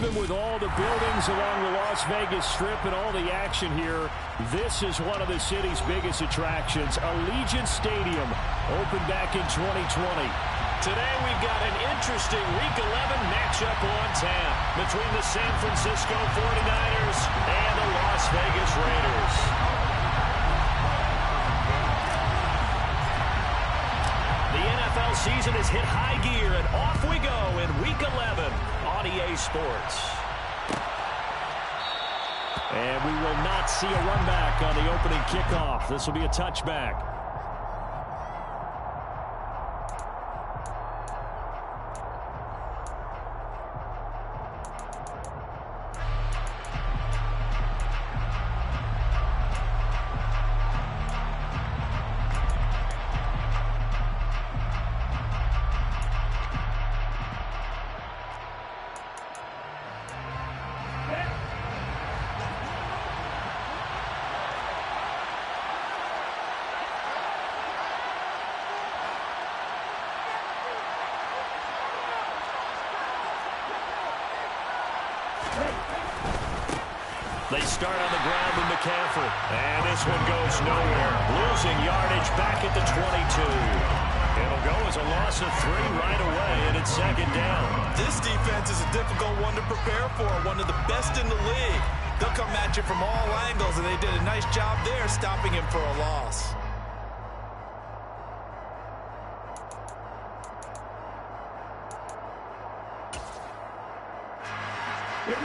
Even with all the buildings along the Las Vegas Strip and all the action here, this is one of the city's biggest attractions. Allegiant Stadium opened back in 2020. Today we've got an interesting Week 11 matchup on tap between the San Francisco 49ers and the Las Vegas Raiders. The NFL season has hit high gear, and off we go in Week 11 on EA Sports. And we will not see a run back on the opening kickoff. This will be a touchback. They start on the ground with McCaffrey. And this one goes nowhere. Losing yardage back at the 22. It'll go as a loss of 3 right away, and it's second down. This defense is a difficult one to prepare for, one of the best in the league. They'll come at you from all angles, and they did a nice job there stopping him for a loss.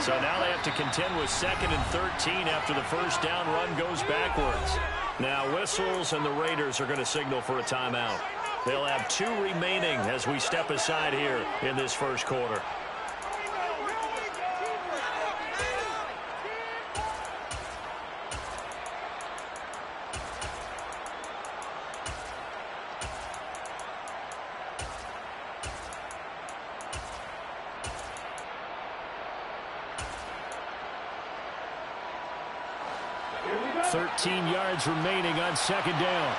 So now they have to contend with 2nd and 13 after the first down run goes backwards. Now whistles, and the Raiders are going to signal for a timeout. They'll have 2 remaining as we step aside here in this first quarter. Thirteen yards remaining on second down.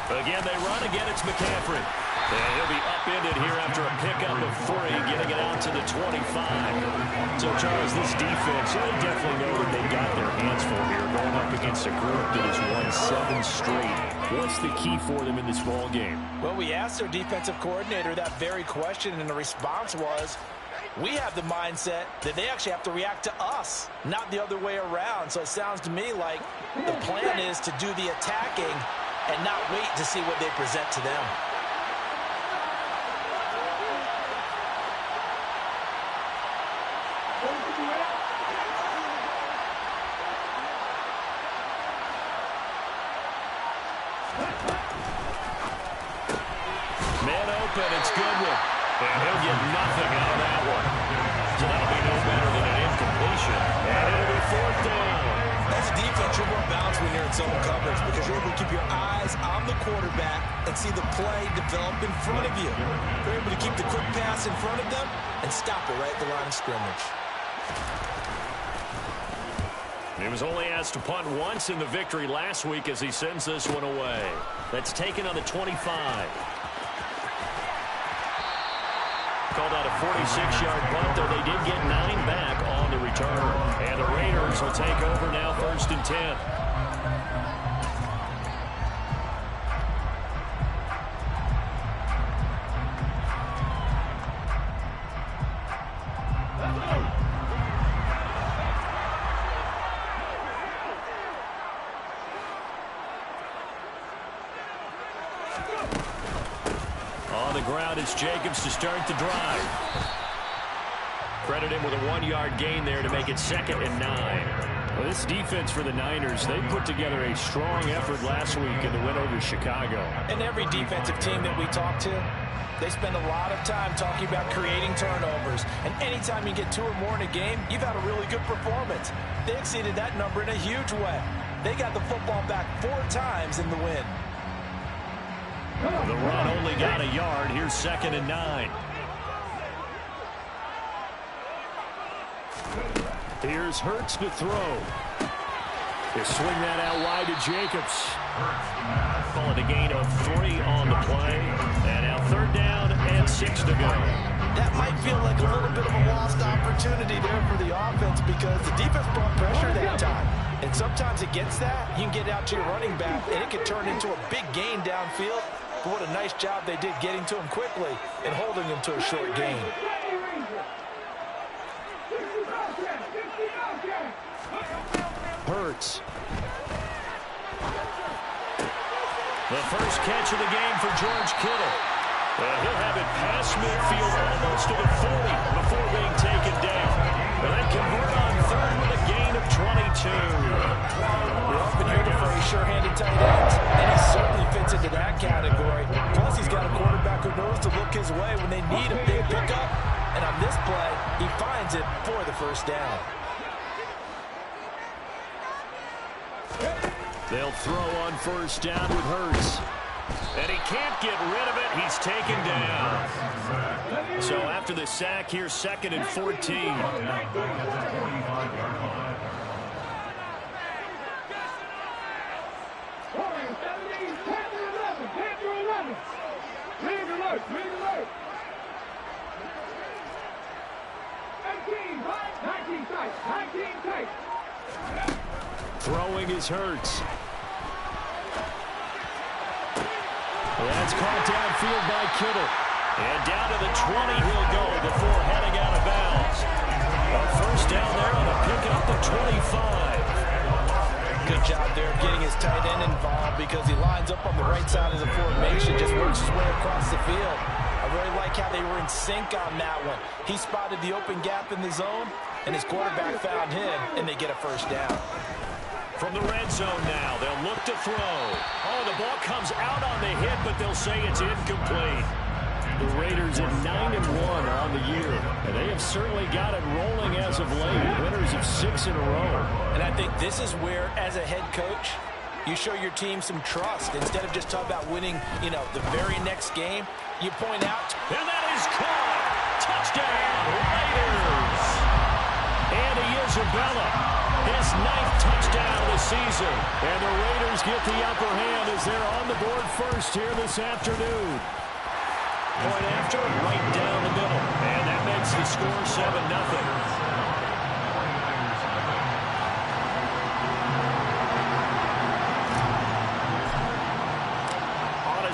Again, they run. Again, it's McCaffrey. And he'll be upended here after a pickup of 3, getting it out to the 25. So, Charles, this defense, they definitely know what they got their hands for here, going up against a group that has won 7 straight. What's the key for them in this ball game? Well, we asked their defensive coordinator that very question, and the response was, we have the mindset that they actually have to react to us, not the other way around. So it sounds to me like the plan is to do the attacking and not wait to see what they present to them. Man open, it's Goodwin. And he'll get nothing out of that one. So that'll be no better than an incompletion. And it'll be 4th down. As a defense, you're more balanced when you're in zone coverage because you're able to keep your eyes on the quarterback and see the play develop in front of you. You're able to keep the quick pass in front of them and stop it right at the line of scrimmage. He was only asked to punt once in the victory last week as he sends this one away. That's taken on the 25. Called out a 46-yard punt, though they did get 9 back on the return. And the Raiders will take over now, 1st and 10. On the ground, it's Jacobs to start the drive. Credit him with a 1-yard gain there to make it 2nd and 9. Well, this defense for the Niners, they put together a strong effort last week in the win over Chicago. And every defensive team that we talk to, they spend a lot of time talking about creating turnovers. And anytime you get 2 or more in a game, you've had a really good performance. They exceeded that number in a huge way. They got the football back 4 times in the win. The run only got a yard. Here's 2nd and 9. Here's Hurts to throw. They swing that out wide to Jacobs. Call it a gain of 3 on the play. And now 3rd down and 6 to go. that might feel like a little bit of a lost opportunity there for the offense because the defense brought pressure that time. And sometimes against that, you can get out to your running back, and it can turn into a big gain downfield. But what a nice job they did getting to him quickly and holding him to a short gain. Hurts. The first catch of the game for George Kittle. And he'll have it past midfield almost to the 40 before being taken down. And then convert on third with a gain of 22. We're often here for a sure-handed tight end, and he certainly fits into that category. Plus, he's got a quarterback who knows to look his way when they need a big pickup. And on this play, he finds it for the first down. They'll throw on first down with Hurts. And he can't get rid of it. He's taken down. So after the sack, here's 2nd and 14. Throwing is Hurts. That's caught downfield by Kittle. And down to the 20 he'll go before heading out of bounds. A first down there on a pickup to 25. Good job there getting his tight end involved because he lines up on the right side of the formation, just works his way across the field. I really like how they were in sync on that one. He spotted the open gap in the zone, and his quarterback found him, and they get a first down. From the red zone now, they'll look to throw. Oh, the ball comes out on the hit, but they'll say it's incomplete. The Raiders at 9-1 on the year, and they have certainly got it rolling as of late. Winners of 6 in a row. And I think this is where, as a head coach, you show your team some trust. Instead of just talking about winning, the very next game, you point out. And that is caught. Touchdown, Raiders. Andy Isabella, his 9th touchdown of the season. And the Raiders get the upper hand as they're on the board first here this afternoon. Point after, right down the middle. And that makes the score 7-0.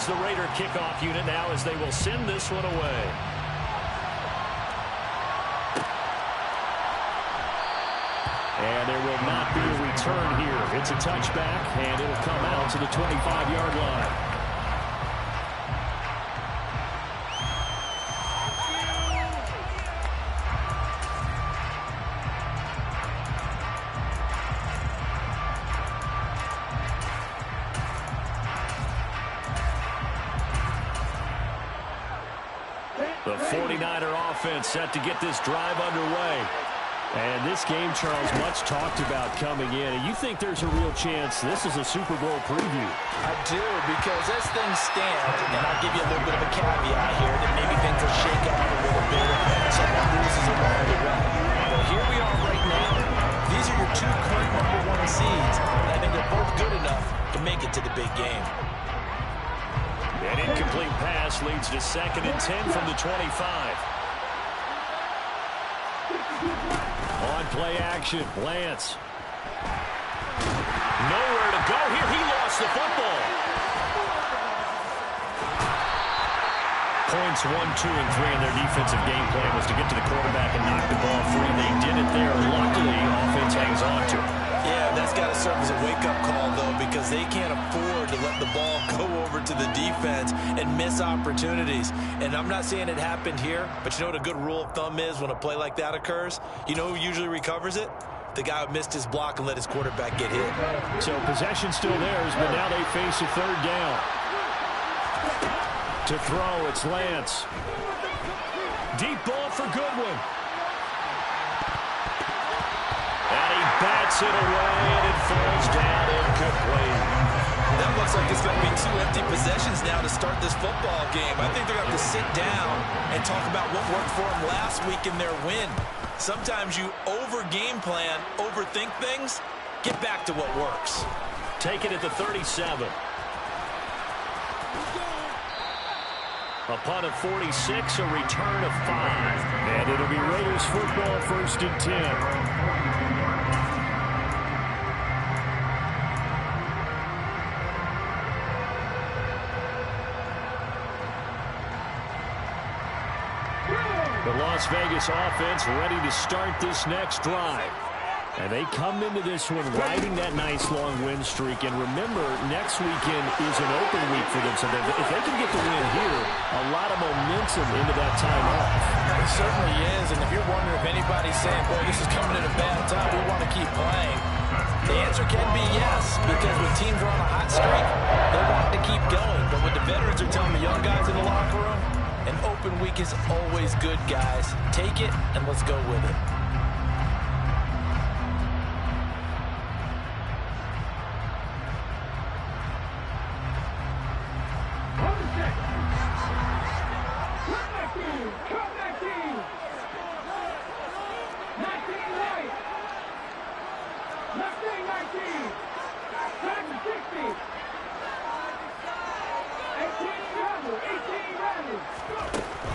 The Raider kickoff unit now as they will send this one away. And there will not be a return here. It's a touchback, and it'll come out to the 25-yard line. The 49er offense set to get this drive underway. And this game, Charles, much talked about coming in. And you think there's a real chance this is a Super Bowl preview? I do, because as things stand, and I'll give you a little bit of a caveat here, that maybe things will shake out a little bit and someone loses along the way. But here we are right now. These are your two current #1 seeds, and I think they're both good enough to make it to the big game. An incomplete pass leads to 2nd and 10 from the 25. On play action, Lance. Nowhere to go here. He lost the football. Points 1, 2, and 3 in their defensive game plan was to get to the quarterback and knock the ball free. They did it there. Luckily, offense hangs on to it. Yeah, that's got to serve as a wake-up call, though, because they can't afford to let the ball go over to the defense and miss opportunities. And I'm not saying it happened here, but you know what a good rule of thumb is when a play like that occurs? You know who usually recovers it? The guy who missed his block and let his quarterback get hit. So possession still theirs, but now they face a 3rd down. To throw, it's Lance. Deep ball for Goodwin. And he bats it away, and it falls down incomplete. That looks like it's going to be 2 empty possessions now to start this football game. I think they're going to have to sit down and talk about what worked for them last week in their win. Sometimes you over-game plan, overthink things. Get back to what works. Take it at the 37. A punt of 46, a return of 5. And it'll be Raiders football, 1st and 10. The Las Vegas offense ready to start this next drive. And they come into this one riding that nice long win streak. And remember, next weekend is an open week for them. So if they can get the win here, a lot of momentum into that time off. It certainly is. And if you're wondering if anybody's saying, boy, this is coming at a bad time, we want to keep playing, the answer can be yes. Because when teams are on a hot streak, they want to keep going. But what the veterans are telling the young guys in the locker room, an open week is always good, guys. Take it, and let's go with it.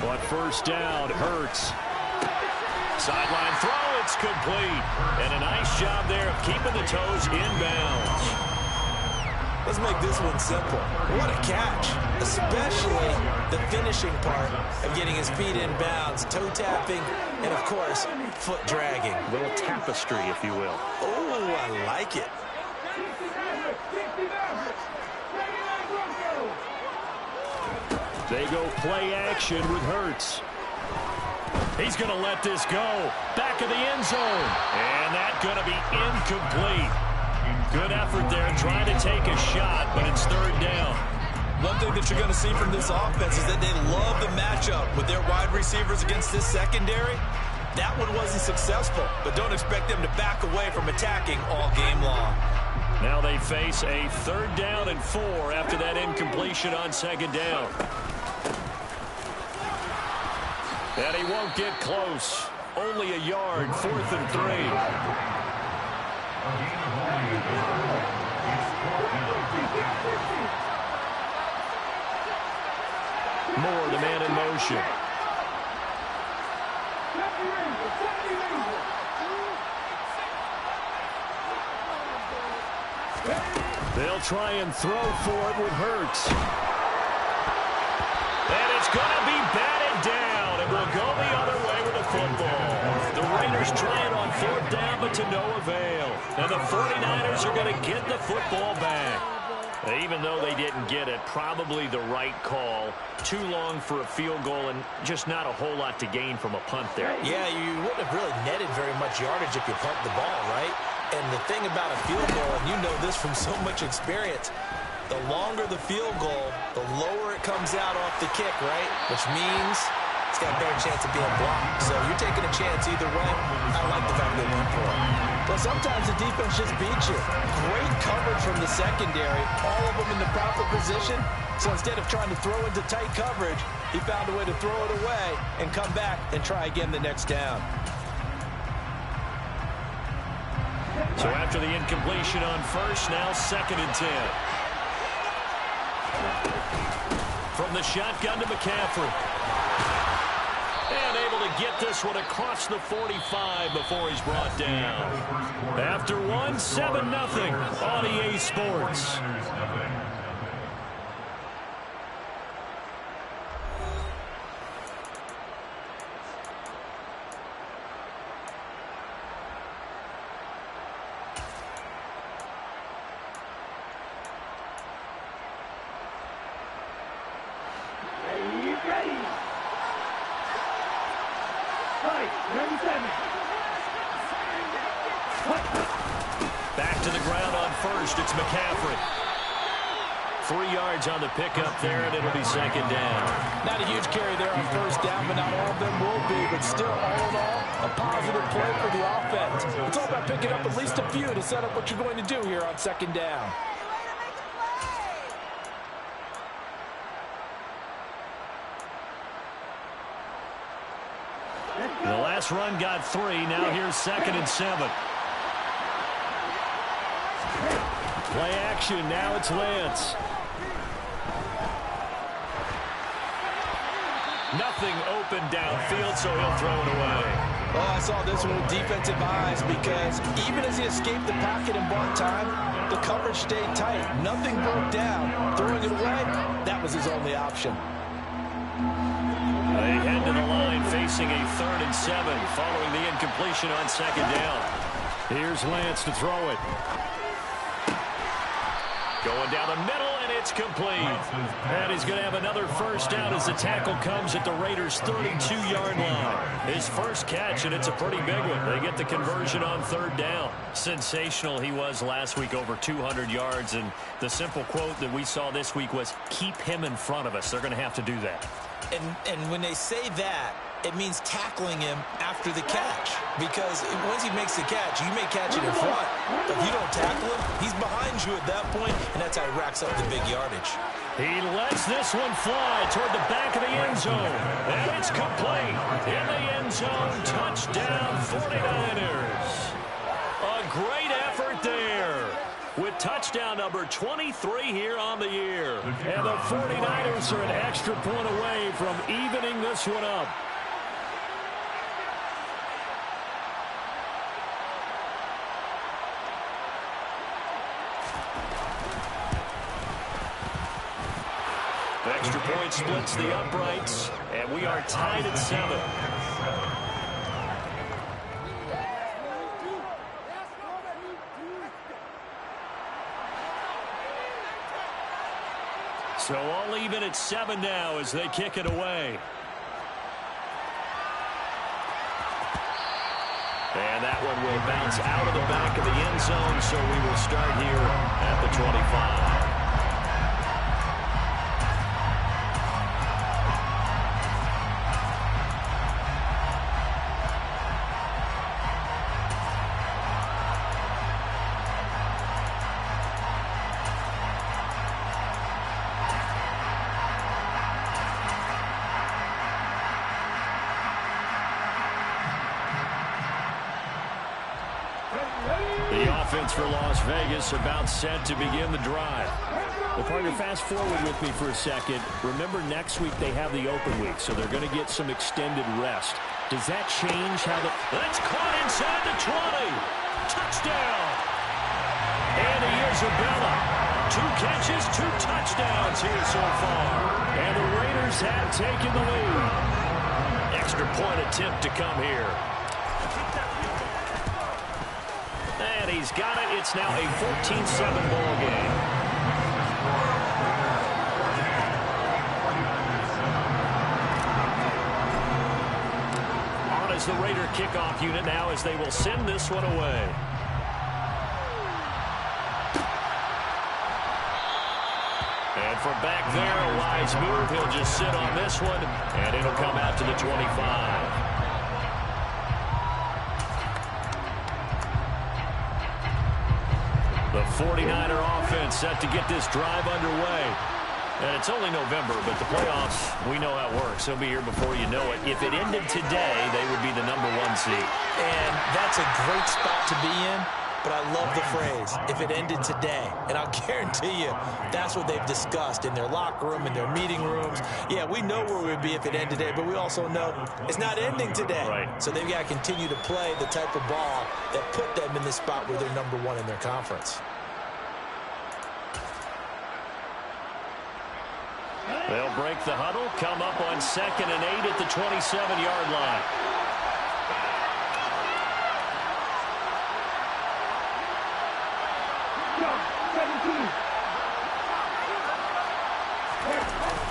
But first down, Hurts. Sideline throw, it's complete. And a nice job there of keeping the toes inbounds. Let's make this one simple. What a catch, especially the finishing part of getting his feet in bounds, toe tapping, and, of course, foot dragging. A little tapestry, if you will. Oh, I like it. They go play action with Hurts. He's going to let this go. Back of the end zone. And that's going to be incomplete. Good effort there trying to take a shot, but it's 3rd down. One thing that you're going to see from this offense is that they love the matchup with their wide receivers against this secondary. That one wasn't successful, but don't expect them to back away from attacking all game long. Now they face a 3rd down and 4 after that incompletion on 2nd down. And he won't get close. Only a yard, 4th and 3. Moore, the man in motion. They'll try and throw for it with Hurts. And it's going to be batted down. It will go the other way with the football. The Raiders try it on 4th down, but to no avail. And the 49ers are going to get the football back. Even though they didn't get it, probably the right call. Too long for a field goal and just not a whole lot to gain from a punt there. Yeah, you wouldn't have really netted very much yardage if you punt the ball, right? And the thing about a field goal, and you know this from so much experience, the longer the field goal, the lower it comes out off the kick, right? Which means it's got a better chance of being blocked. So you're taking a chance either way. I like the fact they went for it. Well, sometimes the defense just beats you. Great coverage from the secondary, all of them in the proper position. So instead of trying to throw into tight coverage, he found a way to throw it away and come back and try again the next down. So after the incompletion on 1st, now 2nd and 10. From the shotgun to McCaffrey. And able to get this one across the 45 before he's brought down. After one, 7-0 on EA Sports. Back to the ground on 1st. It's McCaffrey. 3 yards on the pickup there, and it'll be 2nd down. Not a huge carry there on 1st down, but not all of them will be. But still, all in all, a positive play for the offense. It's all about picking up at least a few to set up what you're going to do here on 2nd down. The last run got 3. Now here's 2nd and 7. Play action. Now it's Lance. Nothing open downfield, so he'll throw it away. Oh, I saw this one with defensive eyes because even as he escaped the pocket and bought time, the coverage stayed tight. Nothing broke down. Throwing it away, that was his only option. They head to the line facing a 3rd and 7 following the incompletion on 2nd down. Here's Lance to throw it. Going down the middle, and it's complete. And he's going to have another first down as the tackle comes at the Raiders' 32-yard line. His first catch, and it's a pretty big one. They get the conversion on 3rd down. Sensational he was last week, over 200 yards. And the simple quote that we saw this week was, keep him in front of us. They're going to have to do that. And when they say that, it means tackling him after the catch. Because once he makes the catch, you may catch it in front. But if you don't tackle him, he's behind you at that point, and that's how he racks up the big yardage. He lets this one fly toward the back of the end zone. And it's complete. In the end zone, touchdown 49ers. A great effort there. With touchdown number 23 here on the year. And the 49ers are an extra point away from evening this one up. The extra point splits the uprights, and we are tied at 7. So all even at 7 now as they kick it away. And that one will bounce out of the back of the end zone, so we will start here at the 25. The offense for Las Vegas about set to begin the drive. Well, partner, fast forward with me for a second. Remember, next week they have the open week, so they're going to get some extended rest. Does that change how the... That's caught inside the 20. Touchdown. And Isabella. 2 catches, 2 touchdowns here so far. And the Raiders have taken the lead. Extra point attempt to come here. And he's got it. It's now a 14-7 ball game. On as the Raider kickoff unit now as they will send this one away. And from back there, a wise move. He'll just sit on this one, and it'll come out to the 25. The 49er offense set to get this drive underway. And it's only November, but the playoffs, we know how it works. They'll be here before you know it. If it ended today, they would be the #1 seed. And that's a great spot to be in, but I love the phrase, if it ended today. And I'll guarantee you, that's what they've discussed in their locker room, in their meeting rooms. Yeah, we know where we'd be if it ended today, but we also know it's not ending today. Right. So they've got to continue to play the type of ball that put them in the spot where they're #1 in their conference. They'll break the huddle, come up on 2nd and 8 at the 27-yard line.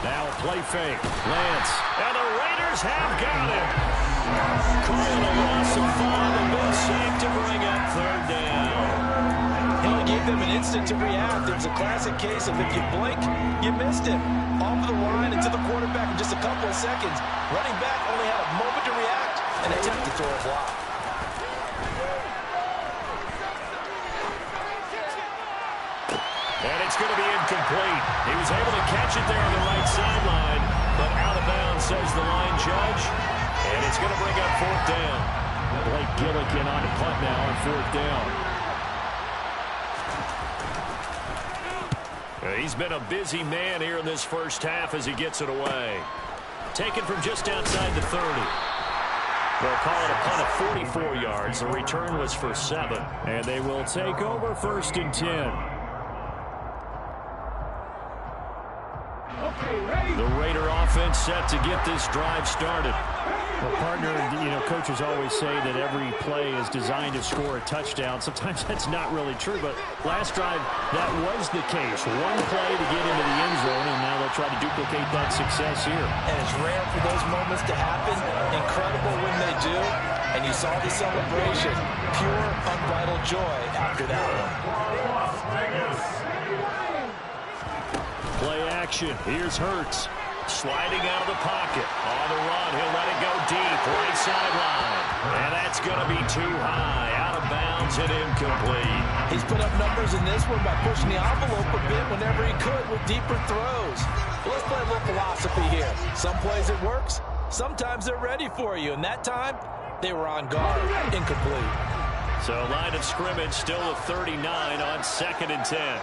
Now a play fake. Lance. And the Raiders have got him. Calling a loss of 5 and been safe to bring up 3rd down. He gave them an instant to react. It was a classic case of if you blink, you missed him. Off of the line and to the quarterback in just a couple of seconds. Running back only had a moment to react and attempt to throw a block. And it's going to be incomplete. He was able to catch it there on the right sideline, but out of bounds, says the line judge. And it's going to bring up 4th down. Blake Gillikin on the punt now on 4th down. He's been a busy man here in this first half as he gets it away. Taken from just outside the 30. They'll call it a punt of 44 yards. The return was for 7. And they will take over 1st and 10. The Raider offense set to get this drive started. Well, partner, coaches always say that every play is designed to score a touchdown. Sometimes that's not really true, but last drive, that was the case. One play to get into the end zone, and now they'll try to duplicate that success here. And it's rare for those moments to happen. Incredible when they do. And you saw the celebration. Pure, unbridled joy after that one. Play action. Here's Hurts. Sliding out of the pocket. On the run, he'll let it go deep. Right sideline. And that's going to be too high. Out of bounds and incomplete. He's put up numbers in this one by pushing the envelope a bit whenever he could with deeper throws. But let's play a little philosophy here. Some plays it works. Sometimes they're ready for you. And that time, they were on guard. Incomplete. So line of scrimmage still a 39 on 2nd and 10.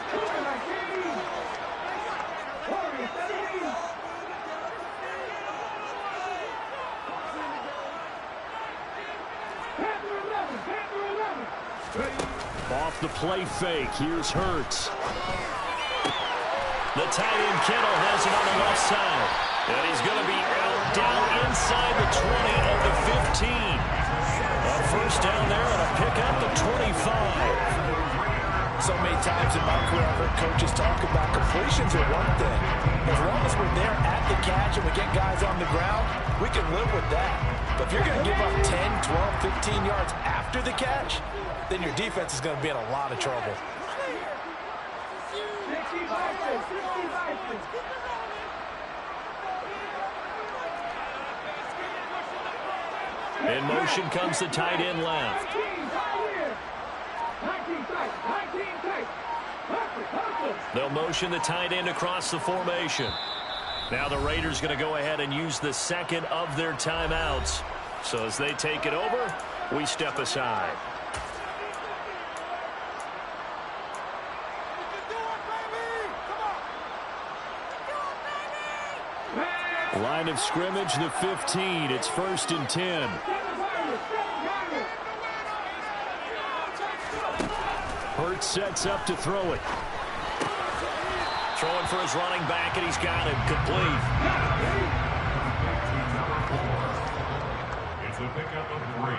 Off the play fake. Here's Hurts. The tight end Kittle has it on the left side. And he's going to be out down inside the 20 of the 15. A first down there and a pickup of 25. So many times in my career, I've heard coaches talk about completions are one thing. As long as we're there at the catch and we get guys on the ground, we can live with that. But if you're going to give up 10, 12, 15 yards after the catch, then your defense is going to be in a lot of trouble. In motion comes the tight end left. They'll motion the tight end across the formation. Now the Raiders going to go ahead and use the second of their timeouts. So as they take it over, we step aside. Line of scrimmage, the 15. It's 1st and 10. Hurts sets up to throw it. Throwing for his running back, and he's got it complete. It's a pickup of 3.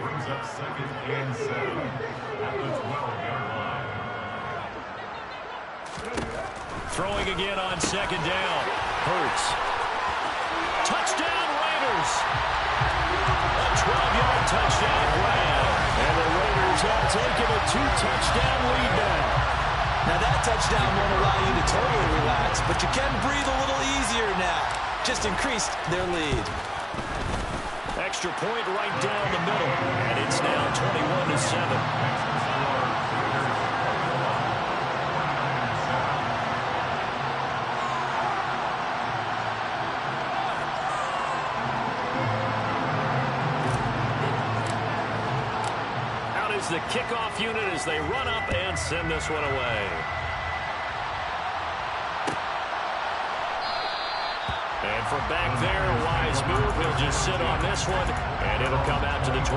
Brings up 2nd and 7 at the 12-yard line. Throwing again on 2nd down. Hurts. Touchdown, Raiders! A 12-yard touchdown grab. And the Raiders have taken a 2-touchdown lead now. Now that touchdown won't allow you to totally relax, but you can breathe a little easier now. Just increased their lead. Extra point right down the middle, and it's now 21-7. The kickoff unit as they run up and send this one away. And from back there, a wise move. He'll just sit on this one, and it'll come out to the 25.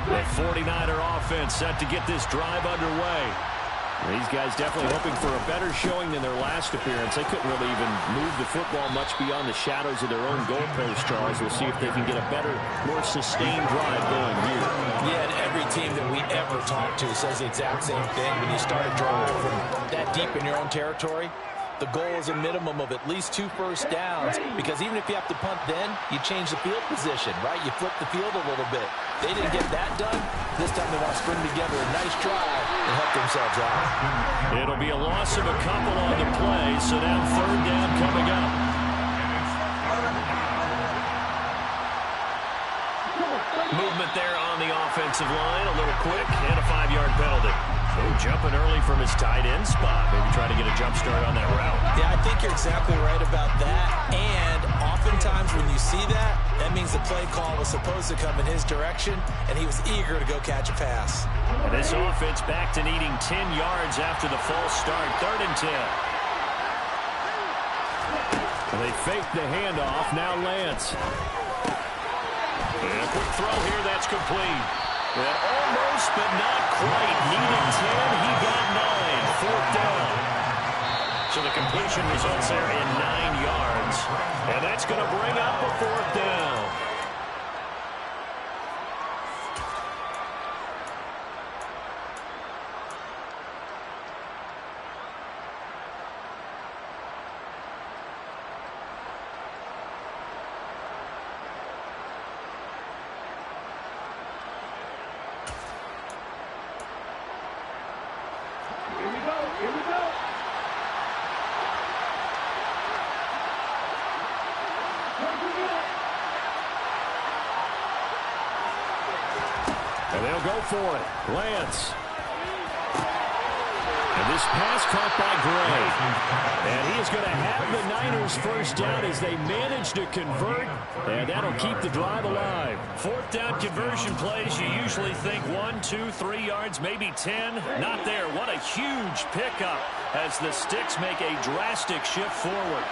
The 49er offense set to get this drive underway. These guys definitely hoping for a better showing than their last appearance. They couldn't really even move the football much beyond the shadows of their own goalpost, Charles. We'll see if they can get a better, more sustained drive going here. Yeah, and every team that we ever talk to says the exact same thing. When you start a drive from that deep in your own territory, the goal is a minimum of at least 2 first downs, because even if you have to punt then, you change the field position, right? You flip the field a little bit. They didn't get that done. This time they want to string together a nice drive and help themselves out. It'll be a loss of a couple on the play, so now 3rd down coming up. Movement there on the offensive line, a little quick, and a 5-yard penalty. Oh, jumping early from his tight end spot. Maybe trying to get a jump start on that route. Yeah, I think you're exactly right about that. And oftentimes when you see that, that means the play call was supposed to come in his direction, and he was eager to go catch a pass. And this offense back to needing 10 yards after the false start. 3rd and 10. And they fake the handoff. Now Lance. And a quick throw here. That's complete. And almost, but not quite. Needed 10. He got 9. 4th down. So the completion results there in 9 yards. And that's going to bring up a 4th down. And they'll go for it. Lance. And this pass caught by Gray. And he is going to have the Niners first down as they manage to convert. And that'll keep the drive alive. 4th down conversion plays, you usually think 1, 2, 3 yards, maybe 10. Not there. What a huge pickup as the Sticks make a drastic shift forward.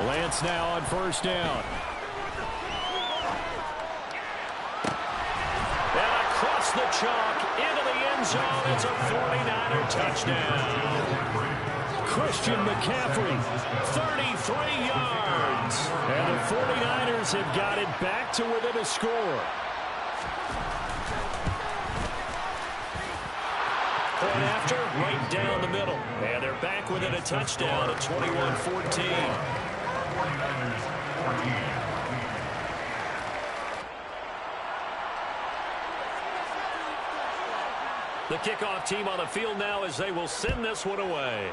Lance now on first down. The chalk into the end zone. It's a 49er touchdown. Christian McCaffrey, 33 yards. and the 49ers have got it back to within a score. Point after, right down the middle. And they're back within a touchdown at 21-14. The kickoff team on the field now as they will send this one away.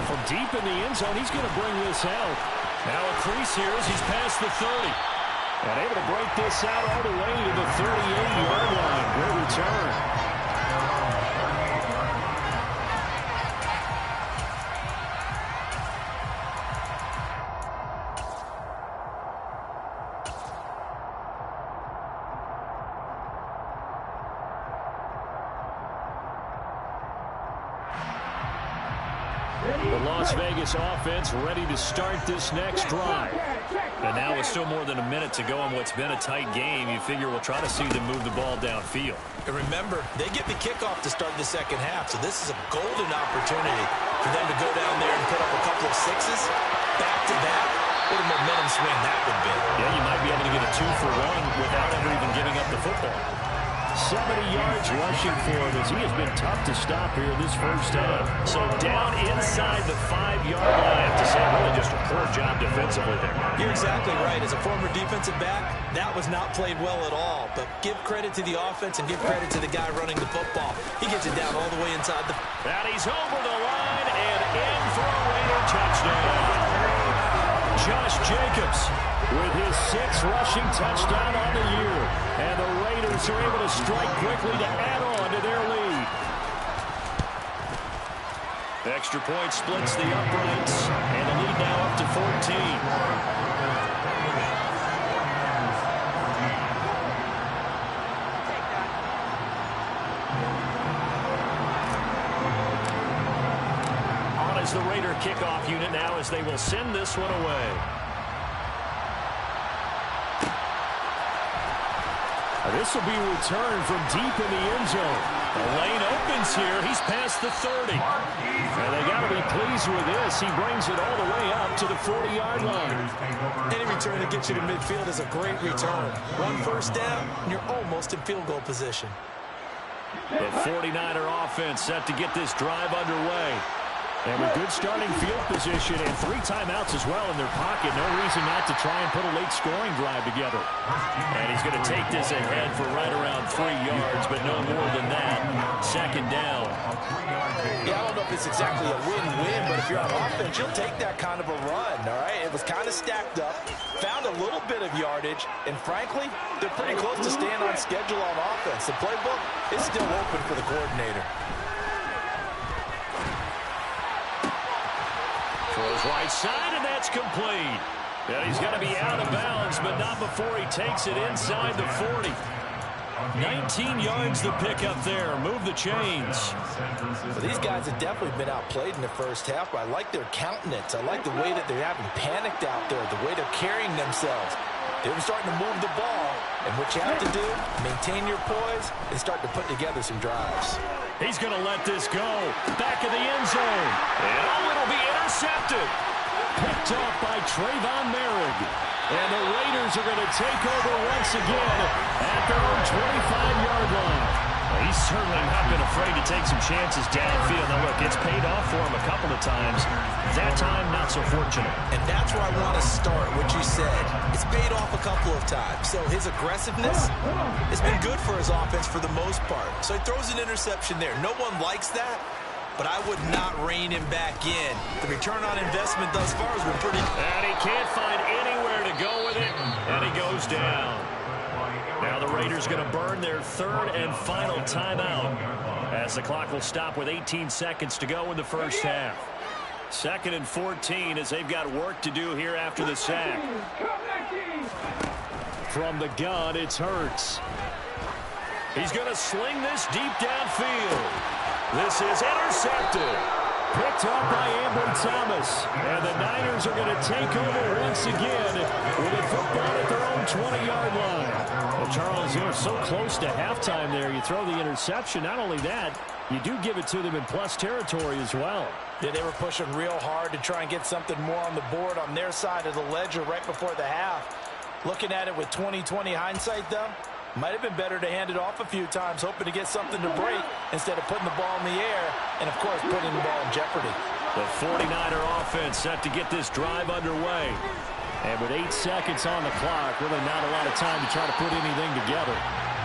From deep in the end zone, he's going to bring this out. Now a crease here as he's past the 30. And able to break this out all the way to the 38-yard line. Great return. The Las Vegas offense ready to start this next drive. And now with still more than a minute to go on what's been a tight game, you figure we'll try to see them move the ball downfield. And remember, they get the kickoff to start the second half, so this is a golden opportunity for them to go down there and put up a couple of sixes back-to-back. What a momentum swing that would be. Yeah, you might be able to get a 2-for-1 without ever even giving up the football. 70 yards rushing for him as he has been tough to stop here this first half. So down inside the 5-yard line, I have to say, really just a poor job defensively there. You're exactly right. As a former defensive back, that was not played well at all. But give credit to the offense and give credit to the guy running the football. He gets it down all the way inside the... And he's over the line and in for a Raider touchdown. Josh Jacobs with his 6th rushing touchdown on the year. And the Raiders are able to strike quickly to add on to their lead. The extra point splits the uprights, and the lead now up to 14. On is the Raider kickoff unit now as they will send this one away. This will be returned from deep in the end zone. The lane opens here. He's past the 30. And they got to be pleased with this. He brings it all the way up to the 40-yard line. Any return that gets you to midfield is a great return. One first down, and you're almost in field goal position. The 49er offense set to get this drive underway. And with good starting field position and 3 timeouts as well in their pocket, no reason not to try and put a late scoring drive together. And he's going to take this ahead for right around 3 yards, but no more than that. 2nd down. Yeah, I don't know if it's exactly a win-win, but if you're on offense, you'll take that kind of a run, all right? It was kind of stacked up. found a little bit of yardage, and frankly, they're pretty close to staying on schedule on offense. The playbook is still open for the coordinator. Throws right side, and that's complete. Yeah, he's going to be out of bounds, but not before he takes it inside the 40. 19 yards to pick up there. Move the chains. Well, these guys have definitely been outplayed in the first half, but I like their countenance. I like the way that they're having panicked out there, the way they're carrying themselves. They're starting to move the ball, and what you have to do, maintain your poise and start to put together some drives. He's going to let this go. Back of the end zone. And it'll be intercepted. Picked off by Trayvon Merrick. And the Raiders are going to take over once again at their own 25-yard line. Well, he's certainly not been afraid to take some chances downfield. Now, look, it's paid off for him a couple of times. That time, not so fortunate. And that's where I want to start, what you said. It's paid off a couple of times. So his aggressiveness has been good for his offense for the most part. So he throws an interception there. No one likes that, but I would not rein him back in. The return on investment thus far has been pretty... And he can't find anywhere to go with it, and he goes down. Now the Raiders going to burn their third and final timeout as the clock will stop with 18 seconds to go in the first half. 2nd and 14 as they've got work to do here after the sack. From the gun, it's Hurts. He's going to sling this deep downfield. This is intercepted. Picked up by Ambry Thomas. And the Niners are going to take over once again with a football at their own 20-yard line. Well, Charles, they're so close to halftime there. You throw the interception. Not only that, you do give it to them in plus territory as well. Yeah, they were pushing real hard to try and get something more on the board on their side of the ledger right before the half. Looking at it with 20/20 hindsight, though, might have been better to hand it off a few times, hoping to get something to break instead of putting the ball in the air and, of course, putting the ball in jeopardy. The 49er offense set to get this drive underway. And with 8 seconds on the clock, really not a lot of time to try to put anything together.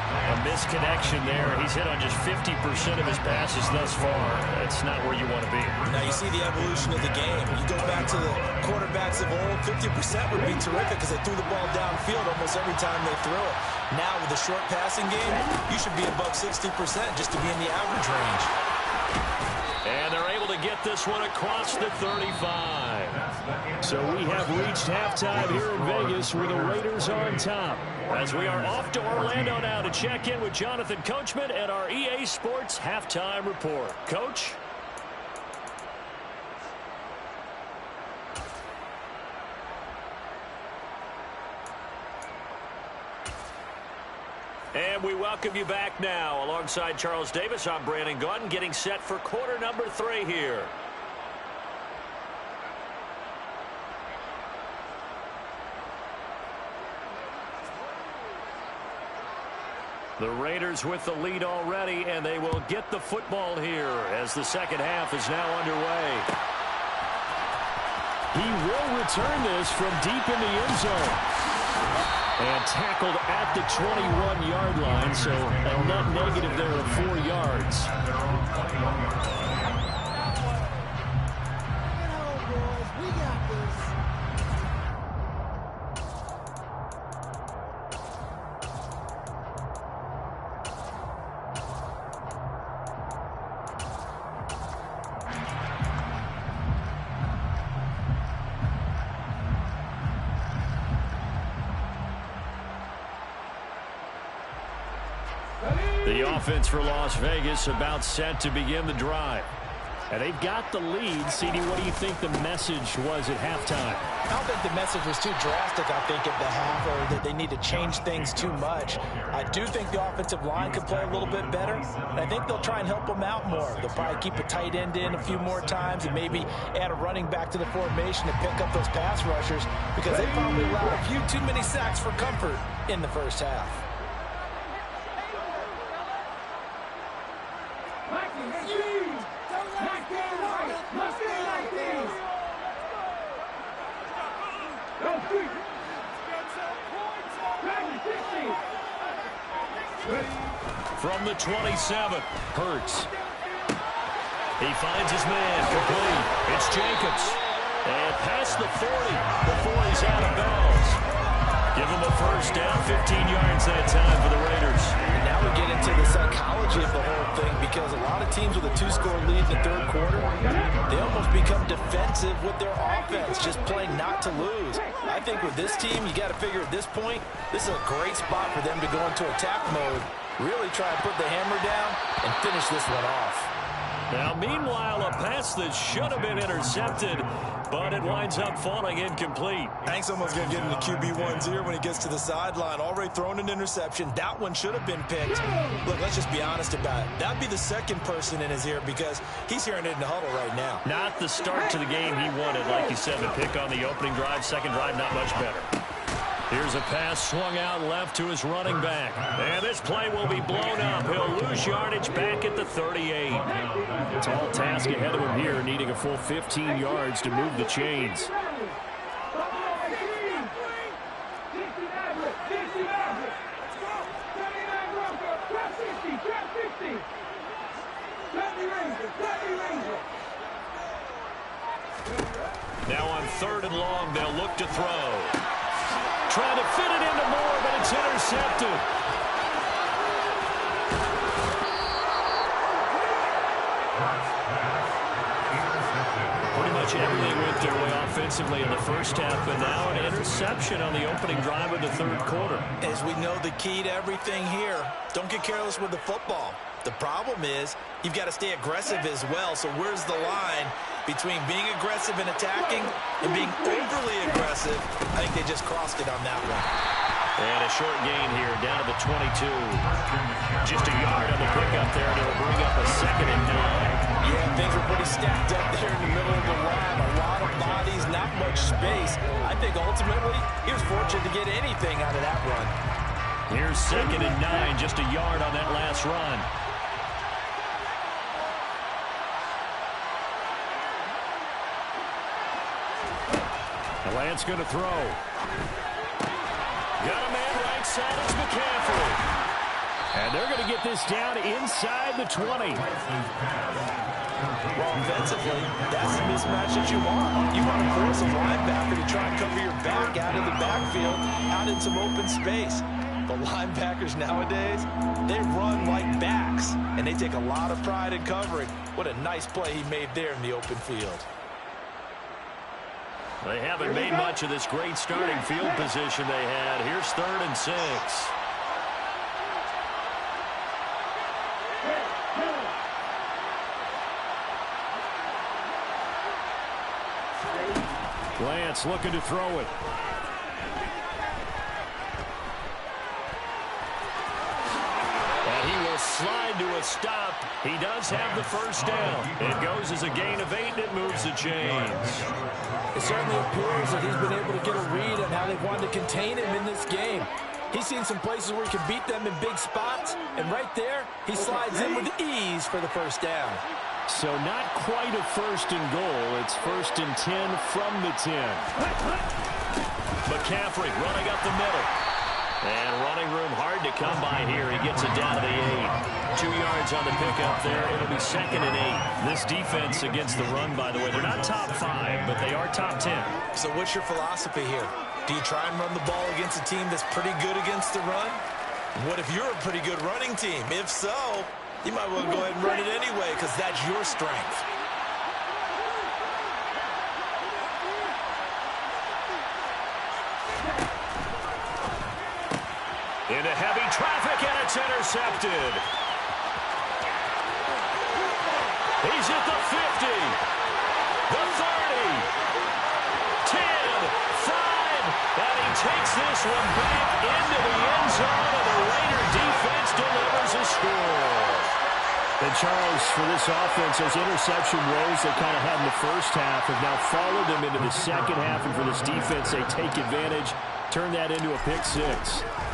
A misconnection there. He's hit on just 50% of his passes thus far. That's not where you want to be. Now you see the evolution of the game. You go back to the quarterbacks of old, 50% would be terrific because they threw the ball downfield almost every time they threw it. Now with the short passing game, you should be above 60% just to be in the average range. And they're able to get this one across the 35. So we have reached halftime here in Vegas with the Raiders on top. As we are off to Orlando now to check in with Jonathan Coachman and our EA Sports Halftime Report. Coach? And we welcome you back now. Alongside Charles Davis, I'm Brandon Gaudin, getting set for quarter number 3 here. The Raiders with the lead already, and they will get the football here as the second half is now underway. He will return this from deep in the end zone. And tackled at the 21-yard line, so a net negative there of 4 yards. The offense for Las Vegas about set to begin the drive. And they've got the lead. CD, what do you think the message was at halftime? I don't think the message was too drastic, I think, at the half, or that they need to change things too much. I do think the offensive line could play a little bit better, and I think they'll try and help them out more. They'll probably keep a tight end in a few more times and maybe add a running back to the formation to pick up those pass rushers because they probably allowed a few too many sacks for comfort in the first half. From the 27, Hurts. He finds his man, complete. It's Jacobs. And past the 40 before he's out of bounds. Give them a first down, 15 yards that time for the Raiders. And now we get into the psychology of the whole thing, because a lot of teams with a 2-score lead in the third quarter, they almost become defensive with their offense, just playing not to lose. I think with this team, you got to figure at this point, this is a great spot for them to go into attack mode, really try and put the hammer down and finish this one off. Now, meanwhile, a pass that should have been intercepted, but it winds up falling incomplete. Hank's almost going to get into QB1's ear when he gets to the sideline. Already thrown an interception. That one should have been picked. Look, let's just be honest about it. That'd be the second person in his ear, because he's hearing it in the huddle right now. Not the start to the game he wanted. Like you said, the pick on the opening drive, second drive, not much better. Here's a pass swung out left to his running back. And this play will be blown up. He'll lose yardage back at the 38. Tall task ahead of him here, needing a full 15 yards to move the chains. Now on 3rd and long, they'll look to throw. Trying to fit it into Moore, but it's intercepted. Pretty much everything went their way offensively in the first half, but now an interception on the opening drive of the third quarter. As we know, the key to everything here, don't get careless with the football. The problem is you've got to stay aggressive as well. So where's the line between being aggressive and attacking and being overly aggressive? I think they just crossed it on that one. And a short gain here down to the 22. Just a yard on the pickup there, and it'll bring up a 2nd and 9. Yeah, things were pretty stacked up there in the middle of the line. A lot of bodies, not much space. I think ultimately he was fortunate to get anything out of that run. Here's 2nd and 9, just a yard on that last run. Lance going to throw. Got a man right side. It's McCaffrey. And they're going to get this down inside the 20. Well, offensively, that's the mismatch that you want. You want to force a linebacker to try and cover your back out of the backfield, out in some open space. The linebackers nowadays, they run like backs, and they take a lot of pride in covering. What a nice play he made there in the open field. They haven't made much of this great starting field position they had. Here's 3rd and 6. Lance looking to throw it. And he will slide to a stop. He does have the first down. It goes as a gain of 8, and it moves the chains. It certainly appears that he's been able to get a read on how they've wanted to contain him in this game. He's seen some places where he can beat them in big spots, and right there, he slides in with ease for the first down. So not quite a 1st and goal. It's 1st and 10 from the 10. McCaffrey running up the middle. And running room hard to come by here. He gets it down to the 8. 2 yards on the pickup there. It'll be 2nd and 8. This defense against the run, by the way, they're not top 5, but they are top 10. So what's your philosophy here? Do you try and run the ball against a team that's pretty good against the run? What if you're a pretty good running team? If so, you might well go ahead and run it anyway, because that's your strength. Into heavy traffic, and it's intercepted. He's at the 50, the 30, 10, 5, and he takes this one back into the end zone, and the Raider defense delivers a score. And Charles, for this offense, those interception woes they kind of had in the first half have now followed them into the second half, and for this defense, they take advantage, turn that into a pick 6.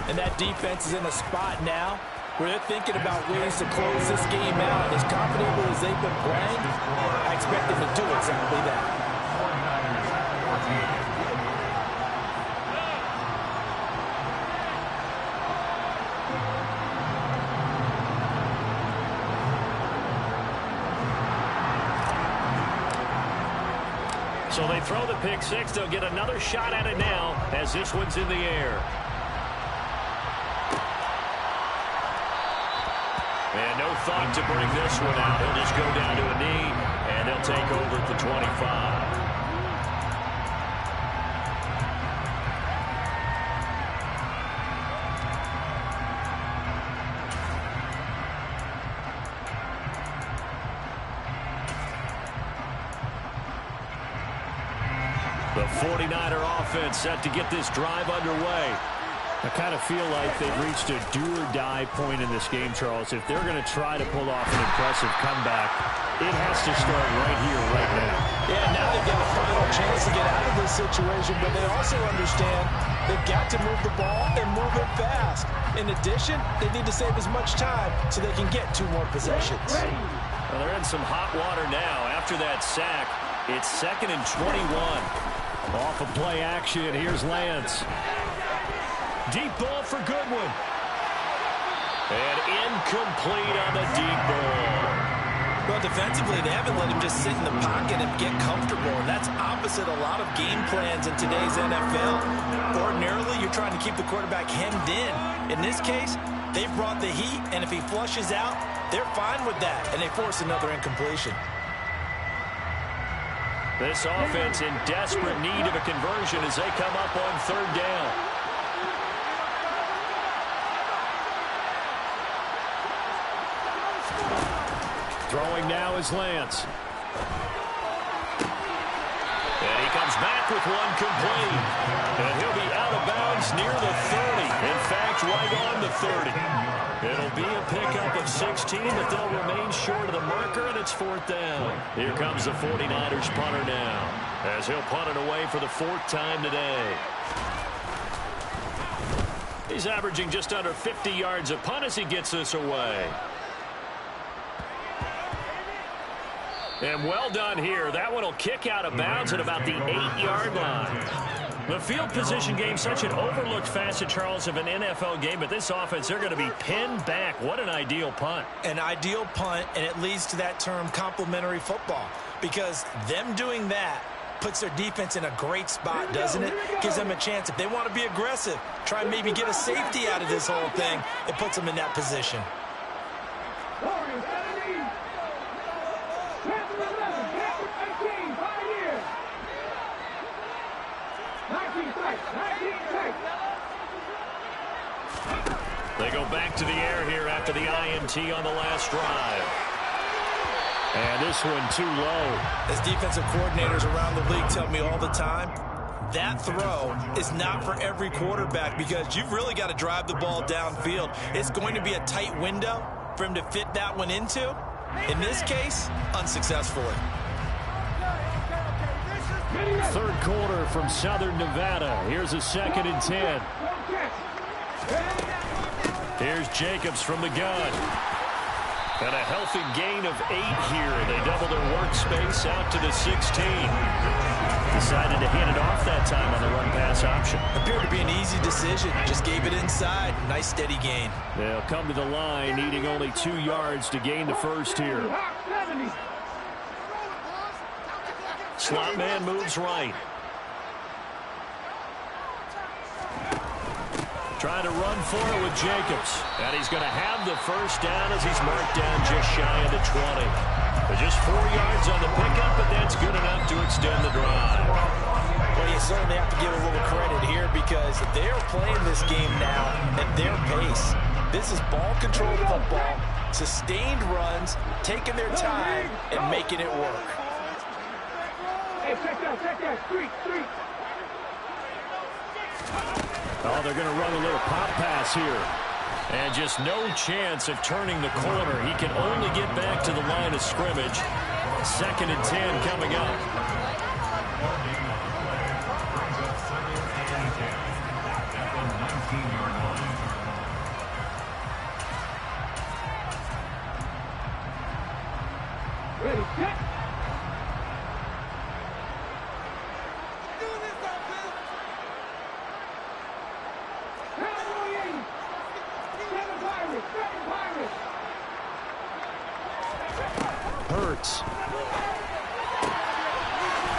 And that defense is in a spot now where they're thinking about ways to close this game out. As confidently as they've been playing, I expect them to do exactly that. So they throw the pick six. They'll get another shot at it now as this one's in the air. And no thought to bring this one out. He'll just go down to a knee, and they'll take over at the 25. The 49er offense set to get this drive underway. I kind of feel like they've reached a do-or-die point in this game, Charles. If they're going to try to pull off an impressive comeback, it has to start right here, right now. Yeah, now they've got a final chance to get out of this situation, but they also understand they've got to move the ball and move it fast. In addition, they need to save as much time so they can get 2 more possessions. Well, they're in some hot water now. After that sack, it's 2nd and 21. Off of play action, here's Lance. Deep ball for Goodwin. And incomplete on the deep ball. Well, defensively, they haven't let him just sit in the pocket and get comfortable, and that's opposite a lot of game plans in today's NFL. Ordinarily, you're trying to keep the quarterback hemmed in. In this case, they've brought the heat, and if he flushes out, they're fine with that, and they force another incompletion. This offense in desperate need of a conversion as they come up on 3rd down. Throwing now is Lance. And he comes back with one complete. And he'll be out of bounds near the 30. In fact, right on the 30. It'll be a pickup of 16, but they'll remain short of the marker, and it's 4th down. Here comes the 49ers punter now, as he'll punt it away for the 4th time today. He's averaging just under 50 yards a punt as he gets this away. And well done here. That one will kick out of bounds at about the 8-yard line. The field position game, such an overlooked facet, Charles, of an NFL game. But this offense, they're going to be pinned back. What an ideal punt. An ideal punt, and it leads to that term complementary football. Because them doing that puts their defense in a great spot, doesn't it? Gives them a chance. If they want to be aggressive, try and maybe get a safety out of this whole thing, it puts them in that position. They go back to the air here after the INT on the last drive. And this one too low. As defensive coordinators around the league tell me all the time, that throw is not for every quarterback because you've really got to drive the ball downfield. It's going to be a tight window for him to fit that one into. In this case, unsuccessfully. 3rd quarter from Southern Nevada. Here's a 2nd and 10. Here's Jacobs from the gun. And a healthy gain of 8 here. They double their workspace out to the 16. Decided to hand it off that time on the run-pass option. Appeared to be an easy decision. Just gave it inside. Nice steady gain. They'll come to the line, needing only 2 yards to gain the first here. Slot man moves right. Trying to run for it with Jacobs. And he's going to have the first down as he's marked down just shy of the 20. But just 4 yards on the pickup, but that's good enough to extend the drive. Well, you certainly have to give a little credit here because they're playing this game now at their pace. This is ball-controlled football, sustained runs, taking their time, and making it work. Hey, check that, street. Oh, they're going to run a little pop pass here. And just no chance of turning the corner. He can only get back to the line of scrimmage. 2nd and 10 coming up. Ready, set.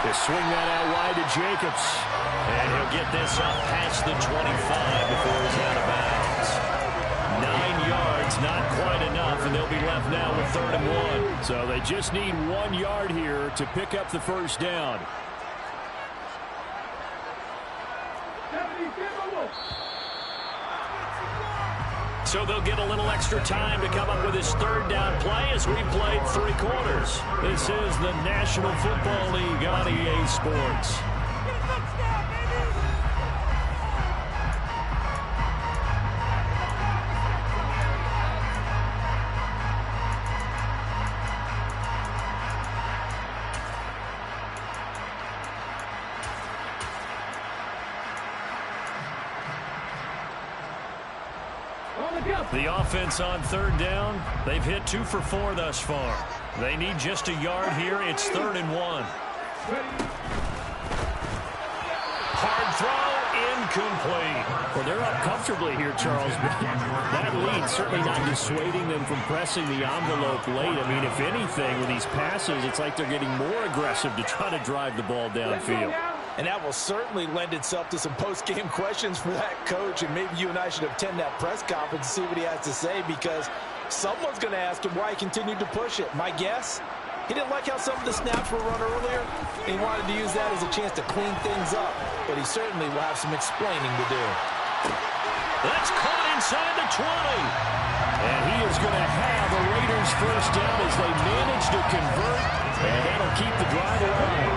They swing that out wide to Jacobs. And he'll get this up past the 25 before he's out of bounds. 9 yards, not quite enough, and they'll be left now with 3rd and 1. So they just need 1 yard here to pick up the first down. So they'll get a little extra time to come up with his 3rd down play as we played 3 quarters. This is the National Football League on EA Sports. The offense on 3rd down, they've hit 2 for 4 thus far. They need just a yard here. It's 3rd and 1. Hard throw, incomplete. Well, they're up comfortably here, Charles, but that lead certainly not dissuading them from pressing the envelope late. I mean, if anything, with these passes, it's like they're getting more aggressive to try to drive the ball downfield. And that will certainly lend itself to some post-game questions for that coach. And maybe you and I should attend that press conference and see what he has to say, because someone's going to ask him why he continued to push it. My guess, he didn't like how some of the snaps were run earlier. He wanted to use that as a chance to clean things up. But he certainly will have some explaining to do. That's caught inside the 20. And he is going to have a Raiders first down as they manage to convert. And that'll keep the drive alive.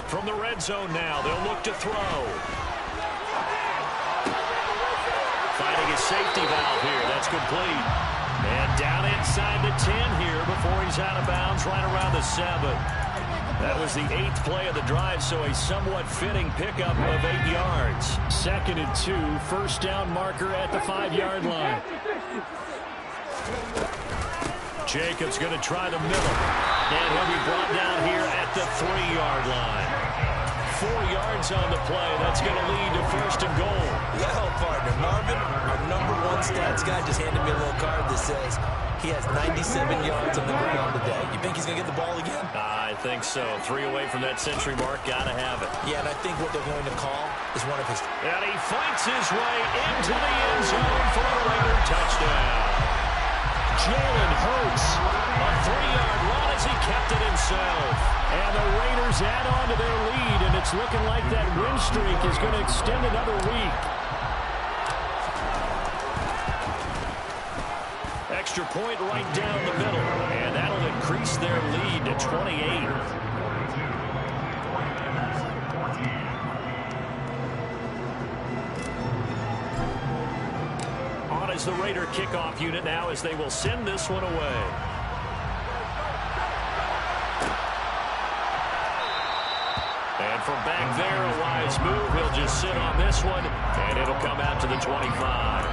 From the red zone now, they'll look to throw. Finding his safety valve here. That's complete. And down inside the 10 here before he's out of bounds right around the 7. That was the 8th play of the drive, so a somewhat fitting pickup of 8 yards. 2nd and 2, first down marker at the 5-yard line. Jacobs going to try the middle. And he'll be brought down here at the 3-yard line. 4 yards on the play. That's going to lead to 1st and goal. Well, partner, Marvin, our #1 stats guy just handed me a little card that says he has 97 yards on the ground today. You think he's going to get the ball again? I think so. 3 away from that century mark. Got to have it. Yeah, and I think what they're going to call is one of his... And he fights his way into the end zone for a Raider touchdown. Jalen Hurts, a 3-yard run as he kept it himself. And the Raiders add on to their lead, and it's looking like that win streak is going to extend another week. Extra point right down the middle, and that'll increase their lead to 28. On is the Raider kickoff unit now as they will send this one away. And from back there, a wise move. He'll just sit on this one, and it'll come out to the 25.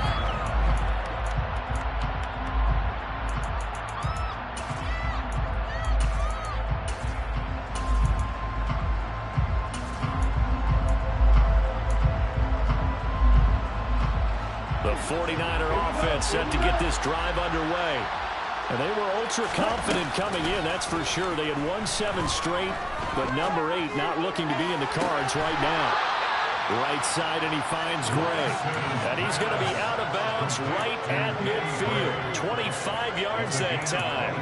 The 49er offense set to get this drive underway. And they were ultra confident coming in, that's for sure. They had won 7 straight, but number 8 not looking to be in the cards right now. Right side, and he finds Gray. And he's going to be out of bounds right at midfield. 25 yards that time.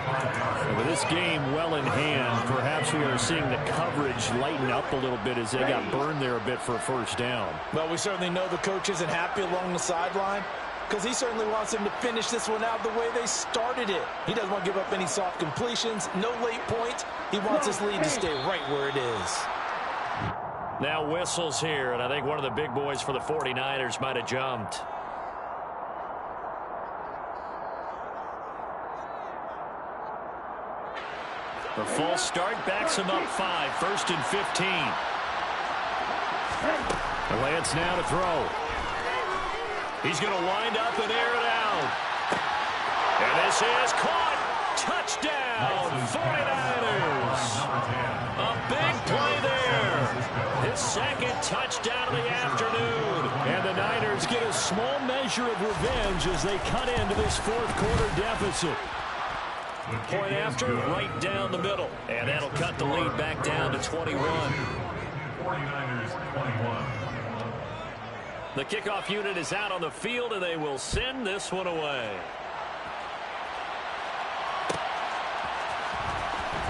And with this game well in hand, perhaps we are seeing the coverage lighten up a little bit as they got burned there a bit for a first down. Well, we certainly know the coach isn't happy along the sideline, because he certainly wants them to finish this one out the way they started it. He doesn't want to give up any soft completions, no late points. He wants this lead to stay right where it is. Now whistles here, and I think one of the big boys for the 49ers might have jumped. The false start backs him up 5, 1st and 15. Lance now to throw. He's going to wind up and air it out. And this is caught. Touchdown, 49ers. A big play there. His 2nd touchdown of the afternoon. And the Niners get a small measure of revenge as they cut into this 4th quarter deficit. Point after, right down the middle. And that'll cut the lead back down to 21. 49ers 21. The kickoff unit is out on the field, and they will send this one away.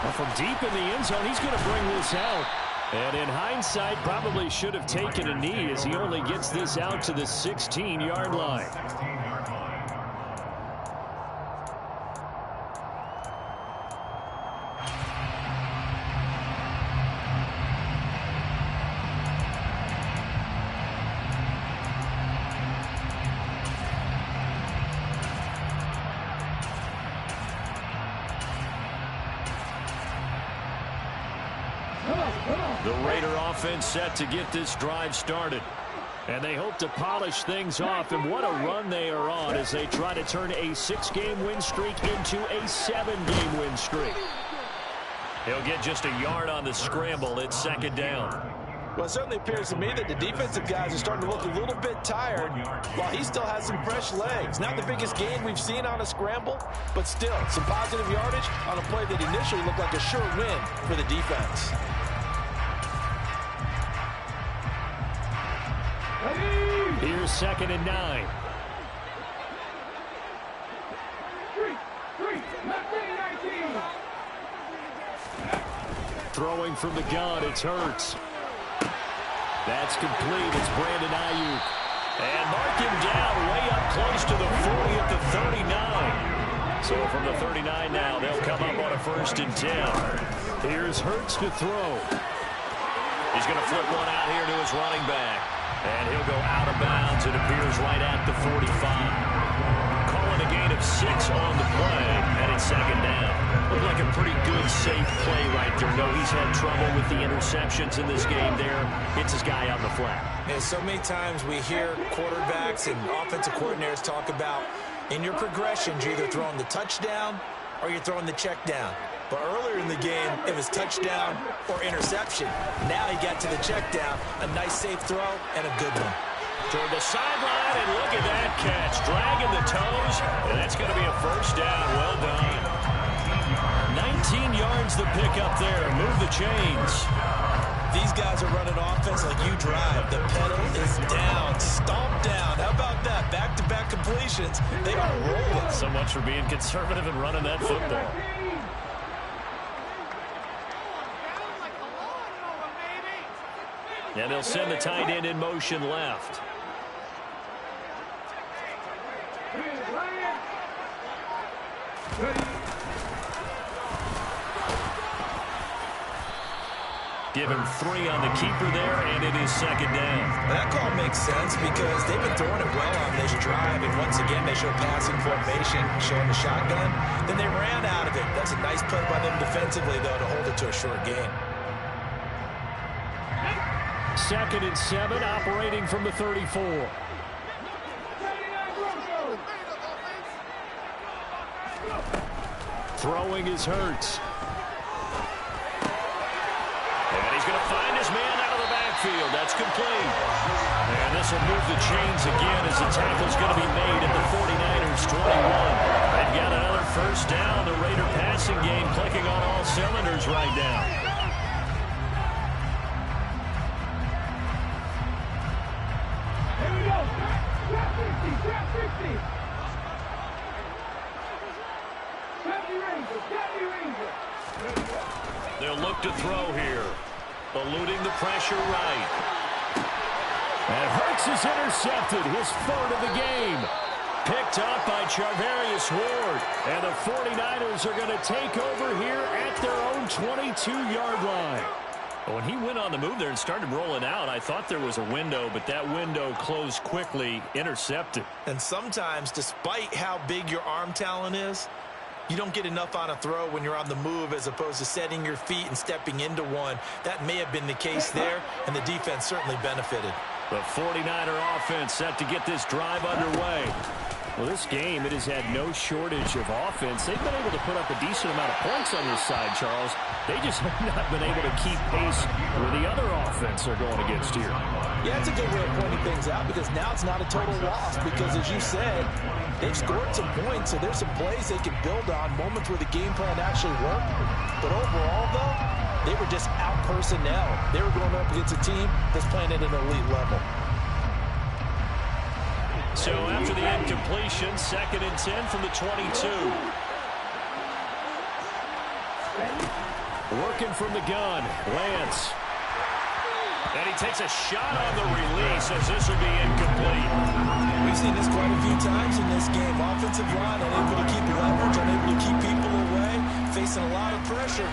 Well, from deep in the end zone, he's going to bring this out. And in hindsight, probably should have taken a knee as he only gets this out to the 16-yard line. 16-yard line. The Raider offense set to get this drive started. And they hope to polish things off, and what a run they are on as they try to turn a 6-game win streak into a 7-game win streak. He'll get just a yard on the scramble. It's second down. Well, it certainly appears to me that the defensive guys are starting to look a little bit tired while he still has some fresh legs. Not the biggest gain we've seen on a scramble, but still some positive yardage on a play that initially looked like a sure win for the defense. Here's 2nd and 9. Throwing from the gun, it's Hurts. That's complete. It's Brandon Ayuk. And mark him down way up close to the 40 at the 39. So from the 39 now, they'll come up on a 1st and 10. Here's Hurts to throw. He's going to flip one out here to his running back. And he'll go out of bounds. It appears right at the 45. Calling a gain of 6 on the play, and it's second down. Looked like a pretty good, safe play right there. No, he's had trouble with the interceptions in this game there. Hits his guy on the flat. And so many times we hear quarterbacks and offensive coordinators talk about in your progressions, you're either throwing the touchdown or you're throwing the check down. But earlier in the game, it was touchdown or interception. Now he got to the check down. A nice safe throw and a good one. Toward the sideline, and look at that catch. Dragging the toes, and that's going to be a 1st down. Well done. 19 yards the pick up there. Move the chains. These guys are running offense like you drive. The pedal is down, stomped down. How about that? Back-to-back completions. They are rolling. So much for being conservative and running that football. And they'll send the tight end in motion left. Give him 3 on the keeper there, and it is second down. That call makes sense because they've been throwing it well on this drive, and once again they show passing formation, showing the shotgun. Then they ran out of it. That's a nice play by them defensively, though, to hold it to a short gain. 2nd and 7, operating from the 34. Throwing is Hurts. And he's going to find his man out of the backfield. That's complete. And this will move the chains again as the tackle's going to be made at the 49ers 21. They've got another 1st down. The Raider passing game clicking on all cylinders right now. They'll look to throw here. Eluding the pressure right. And Hurts is intercepted. His 3rd of the game. Picked up by Charvarius Ward. And the 49ers are going to take over here at their own 22-yard line. When he went on the move there and started rolling out, I thought there was a window, but that window closed quickly, intercepted. And sometimes, despite how big your arm talent is, you don't get enough on a throw when you're on the move as opposed to setting your feet and stepping into one. That may have been the case there, and the defense certainly benefited. The 49er offense set to get this drive underway. Well, this game, it has had no shortage of offense. They've been able to put up a decent amount of points on this side, Charles. They just have not been able to keep pace with the other offense they're going against here. Yeah, it's a good way of pointing things out because now it's not a total loss because, as you said, they've scored some points, so there's some plays they can build on, moments where the game plan actually worked. But overall, though, they were just out personnel. They were going up against a team that's playing at an elite level. So after the incompletion, 2nd and 10 from the 22. Working from the gun, Lance. And he takes a shot on the release as this will be incomplete. We've seen this quite a few times in this game. Offensive line unable to keep leverage, unable to keep people away, facing a lot of pressure.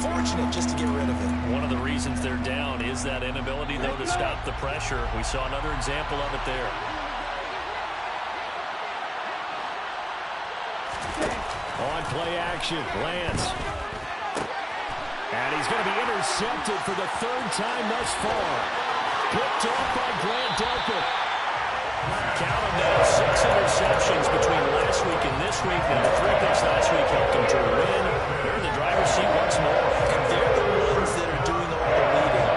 Fortunate just to get rid of it. One of the reasons they're down is that inability, though, to stop the pressure. We saw another example of it there. On play action, Lance. And he's going to be intercepted for the 3rd time thus far. Picked off by Grant Delpit. Count them now, 6 interceptions between last week and this week. Now, the 3 picks last week helped them to win. They're in the driver's seat once more. And they're the ones that are doing all the leading.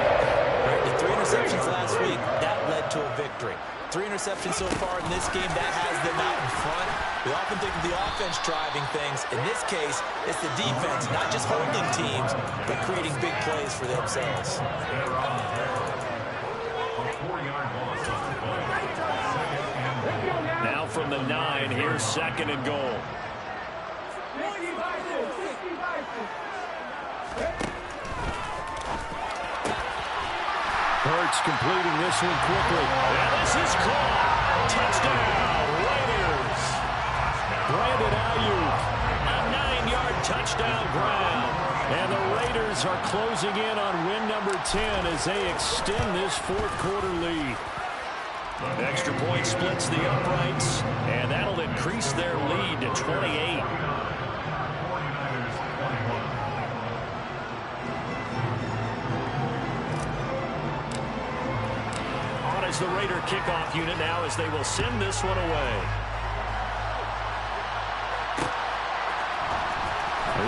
Right? The 3 interceptions last week, that led to a victory. 3 interceptions so far in this game, that has them out in front. We often think of the offense driving things. In this case, it's the defense, not just holding teams, but creating big plays for themselves. Now from the 9, here's 2nd and goal. Hurts completing this one quickly. And this is caught. Touchdown, Raiders. Brandon Ayuk. A 9-yard touchdown ground. And the Raiders are closing in on win number 10 as they extend this 4th quarter lead. Extra point splits the uprights, and that'll increase their lead to 28. On as the Raider kickoff unit now as they will send this one away.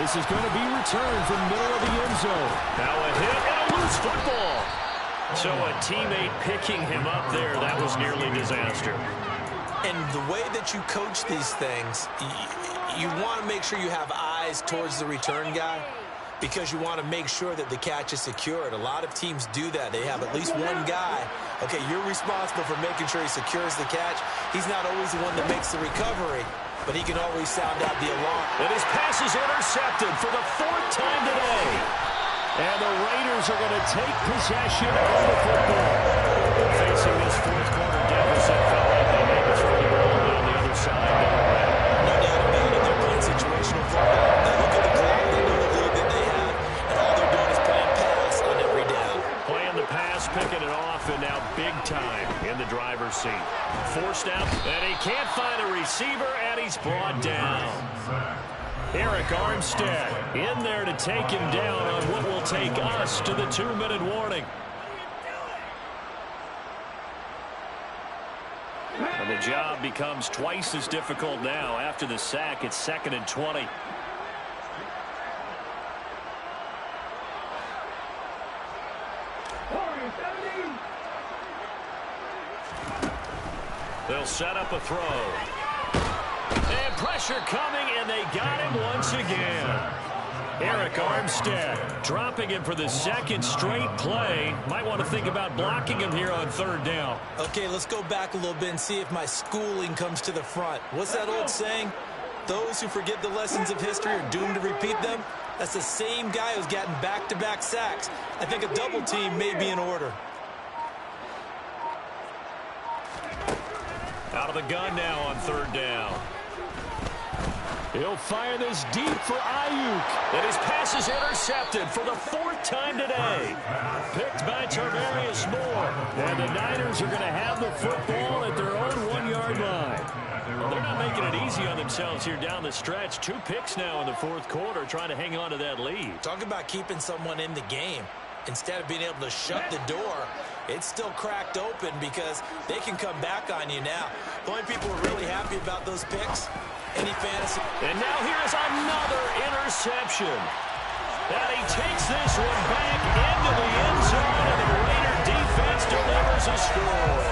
This is going to be returned from middle of the end zone. Now a hit and a loose football. So a teammate picking him up there, that was nearly disaster. And the way that you coach these things, you want to make sure you have eyes towards the return guy because you want to make sure that the catch is secured. A lot of teams do that. They have at least one guy. Okay, you're responsible for making sure he secures the catch. He's not always the one that makes the recovery, but he can always sound out the alarm. And his pass is intercepted for the 4th time today. And the Raiders are going to take possession of the football. Facing this 4th quarter deficit, felt like they made this really well on the other side. No doubt about it. They're playing situational football. They look at the clock, they know the lead that they have, and all they're doing is playing pass on every down. Playing the pass, picking it off, and now big time in the driver's seat. Forced out, and he can't find a receiver, and he's brought down. Eric Armstead in there to take him down on what will take us to the 2-minute warning. And the job becomes twice as difficult now after the sack. It's 2nd and 20. They'll set up a throw. And pressure coming, and they got him once again. Eric Armstead dropping him for the 2nd straight play. Might want to think about blocking him here on 3rd down. Okay, let's go back a little bit and see if my schooling comes to the front. What's that old saying? Those who forget the lessons of history are doomed to repeat them. That's the same guy who's gotten back-to-back sacks. I think a double team may be in order. Out of the gun now on 3rd down. He'll fire this deep for Ayuk. And his pass is intercepted for the 4th time today. Picked by Tarvarius Moore. And the Niners are going to have the football at their own 1-yard line. Well, they're not making it easy on themselves here down the stretch. 2 picks now in the 4th quarter trying to hang on to that lead. Talk about keeping someone in the game. instead of being able to shut the door, it's still cracked open because they can come back on you now. The only people who are really happy about those picks, any fantasy. And now here's another interception. And he takes this one back into the end zone, and the Raider defense delivers a score.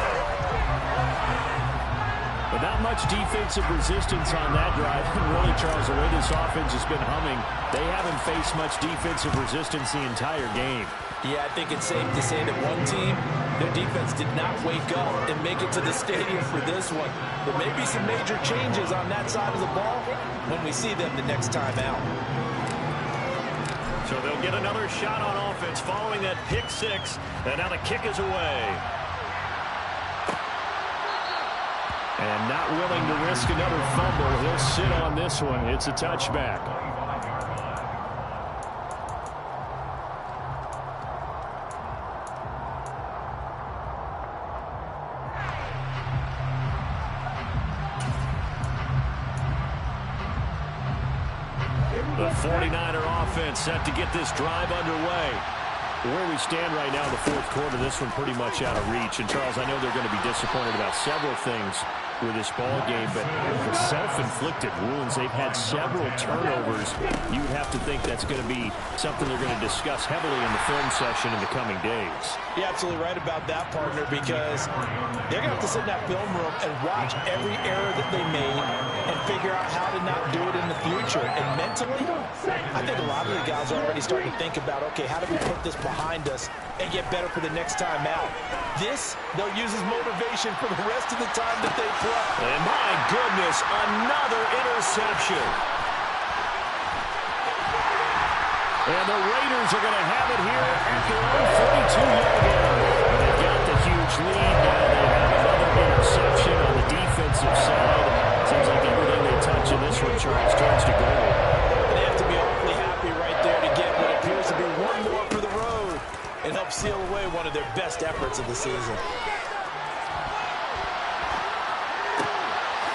But not much defensive resistance on that drive. And really, Charles, the way this offense has been humming, they haven't faced much defensive resistance the entire game. Yeah, I think it's safe to say that one team, their defense did not wake up and make it to the stadium for this one. There may be some major changes on that side of the ball when we see them the next time out. So they'll get another shot on offense following that pick six, and now the kick is away. And not willing to risk another fumble, he'll sit on this one. It's a touchback. The 49er offense set to get this drive underway. Where we stand right now in the fourth quarter, this one pretty much out of reach. And, Charles, I know they're going to be disappointed about several things with this ball game, but the self-inflicted wounds, they've had several turnovers. You would have to think that's going to be something they're going to discuss heavily in the film session in the coming days. You're absolutely right about that, partner, because they're going to have to sit in that film room and watch every error that they made and figure out how to not do it in the future. And mentally, I think a lot of the guys are already starting to think about, okay, how do we put this behind us and get better for the next time out? This, they'll use as motivation for the rest of the time that they play. And my goodness, another interception. And the Raiders are going to have it here at their own 42-yard line. They've got the huge lead. Now they have another interception on the defensive side. Seems like everything they touch in this one, Charles, turns to gold. They have to be awfully happy right there to get what appears to be one more for the road and help seal away one of their best efforts of the season.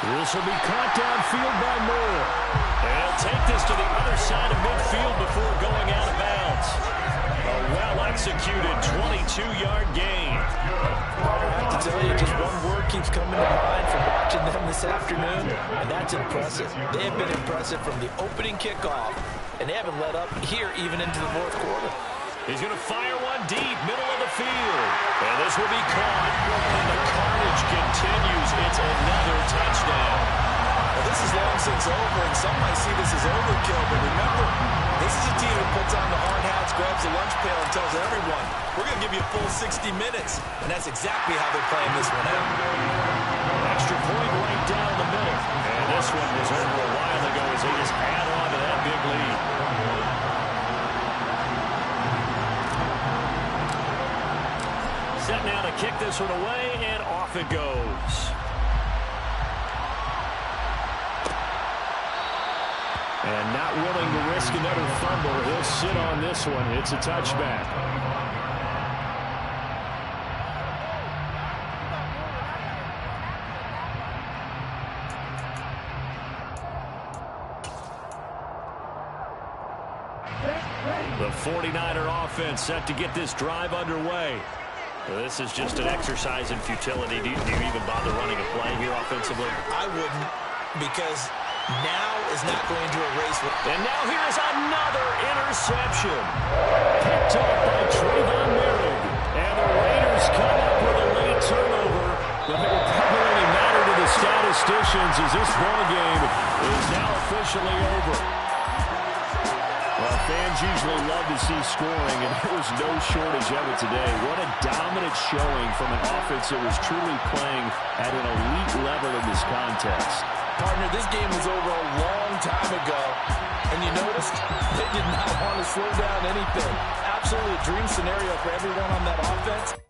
This will be caught downfield by Moore. And he'll take this to the other side of midfield before going out of bounds. A well-executed 22-yard gain. I have to tell you, just one word keeps coming to mind from watching them this afternoon, and that's impressive. They have been impressive from the opening kickoff, and they haven't let up here even into the fourth quarter. He's going to fire one deep, middle of the field. And this will be caught. And the carnage continues. It's another touchdown. Well, this is long since over, and some might see this as overkill. But remember, this is a team that puts on the hard hats, grabs the lunch pail, and tells everyone, we're going to give you a full 60 minutes. And that's exactly how they're playing this one out. Extra point right down the middle. And this one was over a while ago as they just add on to that big lead. Set now to kick this one away, and off it goes. And not willing to risk another fumble, he'll sit on this one. It's a touchback. The 49er offense set to get this drive underway. This is just an exercise in futility. Do you even bother running a play here offensively? I wouldn't, because now is not going to erase what. And now here's another interception. Picked up by Trayvon Merrick. And the Raiders come up with a late turnover. But it will probably only matter to the statisticians as this ball game is now officially over. Well, fans usually love to see scoring, and there was no shortage of it today. What a dominant showing from an offense that was truly playing at an elite level in this contest. Partner, this game was over a long time ago, and you noticed they did not want to slow down anything. Absolutely a dream scenario for everyone on that offense.